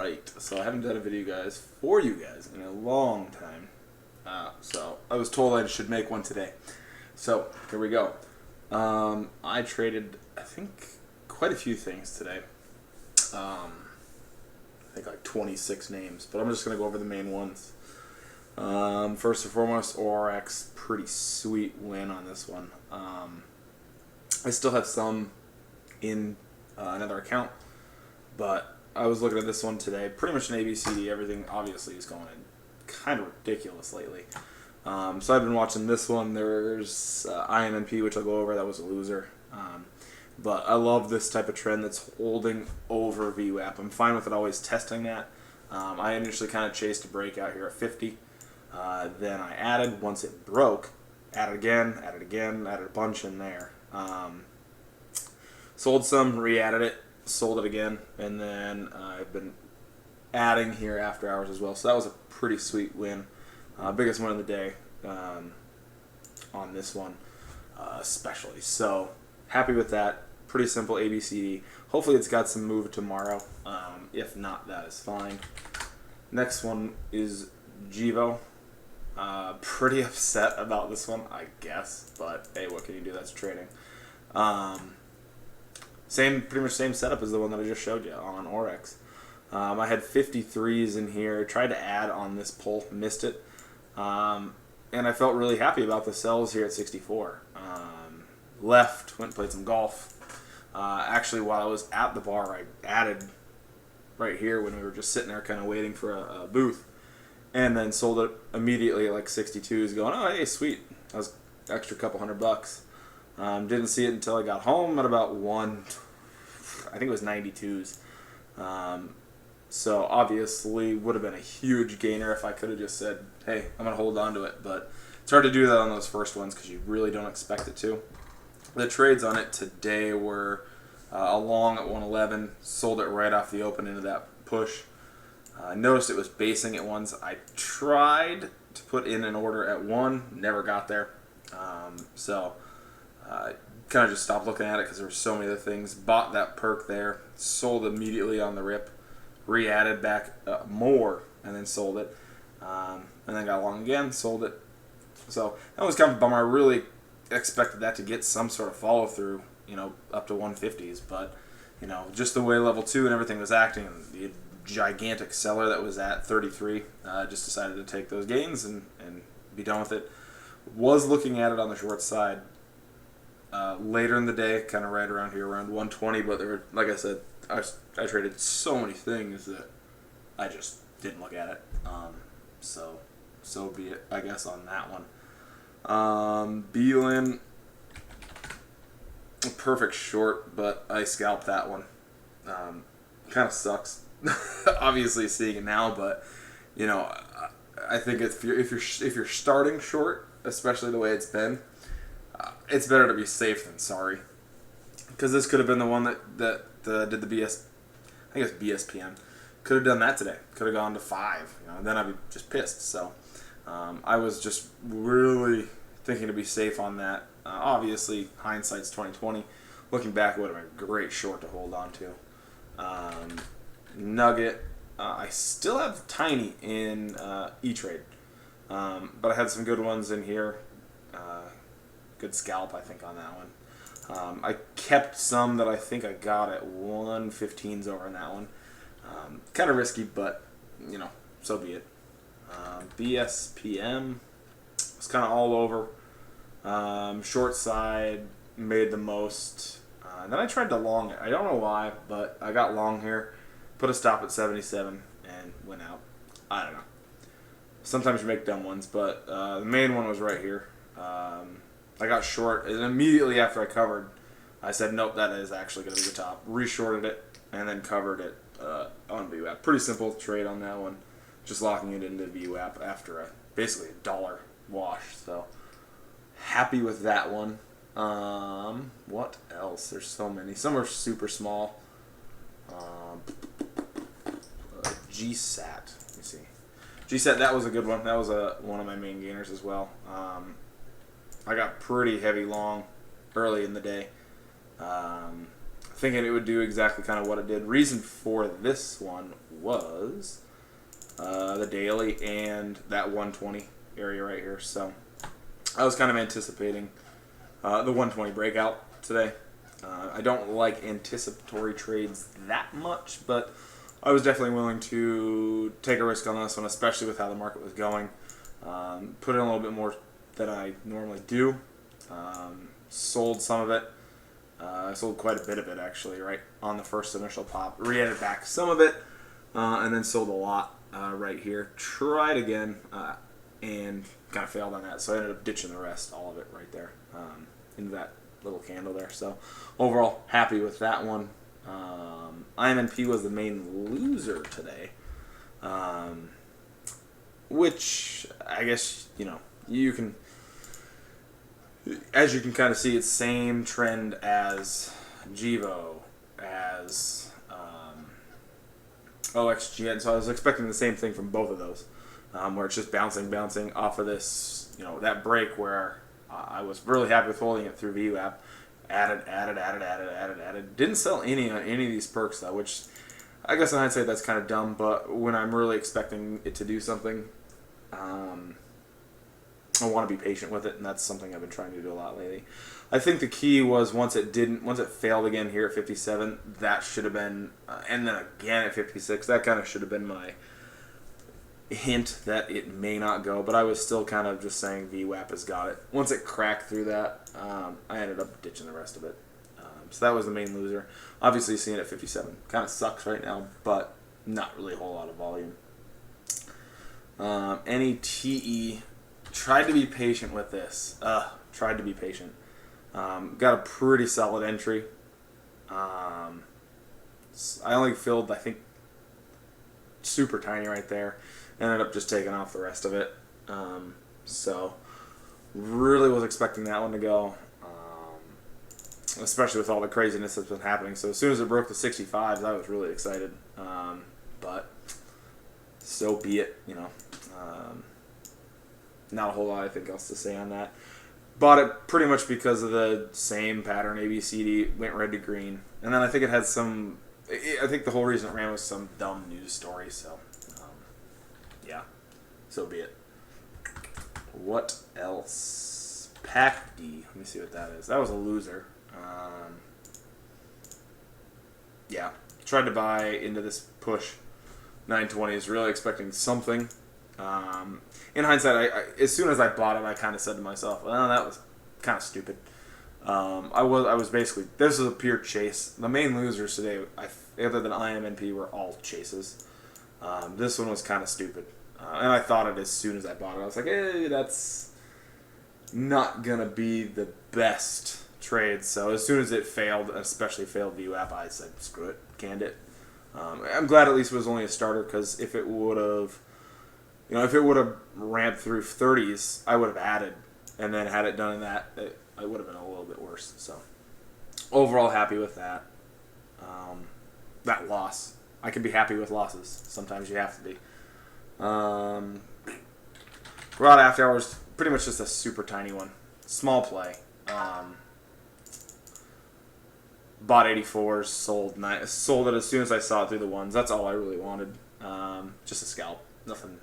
Alright, so I haven't done a video for you guys in a long time. So I was told I should make one today. So here we go. I traded, I think, quite a few things today. I think like 26 names, but I'm just going to go over the main ones. First and foremost, ORX, pretty sweet win on this one. I still have some in another account, but I was looking at this one today. Pretty much an ABCD. Everything obviously is going kind of ridiculous lately. So I've been watching this one. There's IMNP, which I'll go over. That was a loser. But I love this type of trend that's holding over VWAP. I'm fine with it always testing that. I initially kind of chased a breakout here at 50. Then I added. Once it broke, added again, added a bunch in there. Sold some, re-added it, sold it again, and then I've been adding here after hours as well. So that was a pretty sweet win. Biggest win of the day on this one especially. So happy with that. Pretty simple ABCD. Hopefully it's got some move tomorrow. If not, that is fine. Next one is Givo. Pretty upset about this one, I guess. But hey, what can you do? That's trading. Pretty much same setup as the one that I just showed you on ORX. I had 53s in here. Tried to add on this pull, missed it. And I felt really happy about the sells here at 64. Left, went and played some golf. Actually, while I was at the bar, I added right here when we were just sitting there kind of waiting for a booth. And then sold it immediately at like 62s, going, oh, hey, sweet. That was extra couple $100. Didn't see it until I got home at about I think it was 92s. So obviously would have been a huge gainer if I could have just said, hey, I'm going to hold on to it. But it's hard to do that on those first ones because you really don't expect it to. The trades on it today were a long at 111, sold it right off the open into that push. I noticed it was basing at ones. I tried to put in an order at 1, never got there. So kind of just stopped looking at it because there were so many other things. Bought that perk there, sold immediately on the rip, re-added back more, and then sold it. And then got long again, sold it. So that was kind of a bummer. I really expected that to get some sort of follow through, up to 150s. But, just the way level 2 and everything was acting, and the gigantic seller that was at 33 just decided to take those gains and be done with it. Was looking at it on the short side later in the day, kind of right around here, around 120, but there were, like I said, I traded so many things that I just didn't look at it. So be it, I guess, on that one. Beeline, perfect short, but I scalped that one. Kind of sucks. Obviously seeing it now, but I think if you're starting short, especially the way it's been, it's better to be safe than sorry. Because this could have been the one that did the BS. I think it was BSPM. Could have done that today. Could have gone to 5. Then I'd be just pissed. So I was just really thinking to be safe on that. Obviously, hindsight's 2020. Looking back, it would have been a great short to hold on to. Nugget. I still have Tiny in E-Trade. But I had some good ones in here. Good scalp, I think, on that one. I kept some that I think I got at 115s over in that one. Kind of risky, but, so be it. BSPM was kind of all over. Short side, made the most. Then I tried to long it. I don't know why, but I got long here. Put a stop at 77 and went out. I don't know. Sometimes you make dumb ones, but the main one was right here. I got short, and immediately after I covered, I said, nope, that is actually going to be the top. Reshorted it, and then covered it on VWAP. Pretty simple trade on that one. Just locking it into VWAP after basically a $1 wash. So, happy with that one. What else? There's so many. Some are super small. GSAT. Let me see. GSAT, that was a good one. That was one of my main gainers as well. I got pretty heavy long early in the day. Thinking it would do exactly kind of what it did. Reason for this one was the daily and that 120 area right here. So I was kind of anticipating the 120 breakout today. I don't like anticipatory trades that much, but I was definitely willing to take a risk on this one, especially with how the market was going. Put in a little bit more than I normally do. Sold some of it. I sold quite a bit of it, actually, right on the first initial pop. Re-added back some of it, and then sold a lot right here. Tried again, and kind of failed on that, so I ended up ditching the rest, all of it right there, into that little candle there. So overall, happy with that one. IMNP was the main loser today, which I guess, you can, as you can kind of see, it's same trend as Gevo, as OXGN. So I was expecting the same thing from both of those, where it's just bouncing off of this, that break where I was really happy with holding it through VWAP. Added. Didn't sell any on any of these perks though, which I guess in hindsight that's kind of dumb. But when I'm really expecting it to do something, I want to be patient with it, and that's something I've been trying to do a lot lately. I think the key was once it failed again here at 57, that should have been, and then again at 56, that kind of should have been my hint that it may not go, but I was still kind of just saying VWAP has got it. Once it cracked through that, I ended up ditching the rest of it. So that was the main loser. Obviously, seeing it at 57 kind of sucks right now, but not really a whole lot of volume. NETE, tried to be patient with this. Tried to be patient. Got a pretty solid entry. I only filled, I think, super tiny right there. Ended up just taking off the rest of it. So really was expecting that one to go, especially with all the craziness that's been happening. So as soon as it broke the 65s, I was really excited. But so be it, not a whole lot I think else to say on that. Bought it pretty much because of the same pattern, ABCD, went red to green. And then I think it had some, I think the whole reason it ran was some dumb news story, so yeah, so be it. What else? PACD, let me see what that is. That was a loser. Yeah, tried to buy into this push 920s, really expecting something. In hindsight, I as soon as I bought it, I kind of said to myself, well, that was kind of stupid. I was basically, this was a pure chase. The main losers today, other than IMNP, were all chases. This one was kind of stupid. And I thought it as soon as I bought it. I was like, that's not going to be the best trade. So as soon as it failed, especially failed VWAP, I said, screw it, canned it. I'm glad at least it was only a starter, because if it would have, ramped through 30s, I would have added, and then had it done in that, it would have been a little bit worse. So overall, happy with that. That loss. I can be happy with losses. Sometimes you have to be. Raw after hours, pretty much just a super tiny one. Small play. Bought 84s, sold it as soon as I saw it through the ones. That's all I really wanted. Just a scalp. Nothing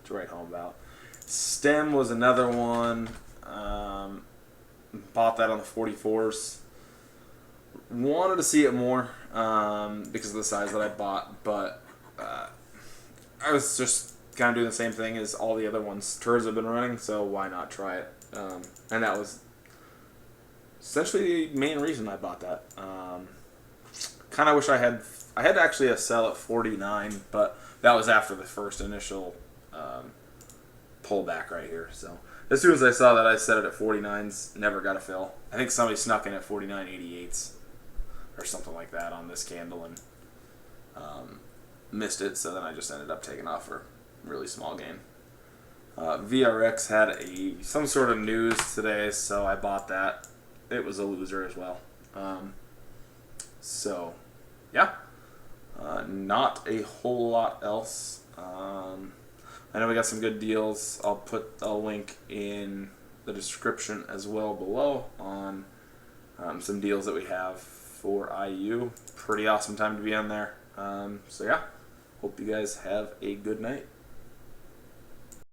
to write home about. Stem was another one. Bought that on the 44s. Wanted to see it more because of the size that I bought, but I was just kind of doing the same thing as all the other ones. Tours have been running, so why not try it? And that was essentially the main reason I bought that. Kind of wish I had actually a sell at 49, but that was after the first initial pullback right here. So as soon as I saw that, I set it at 49s. Never got a fill. I think somebody snuck in at 49.88s or something like that on this candle and missed it. So then I just ended up taking off for a really small gain. VRX had some sort of news today, so I bought that. It was a loser as well. So yeah, not a whole lot else. I know we got some good deals. I'll put a link in the description as well below on some deals that we have for IU. Pretty awesome time to be on there. So yeah, Hope you guys have a good night.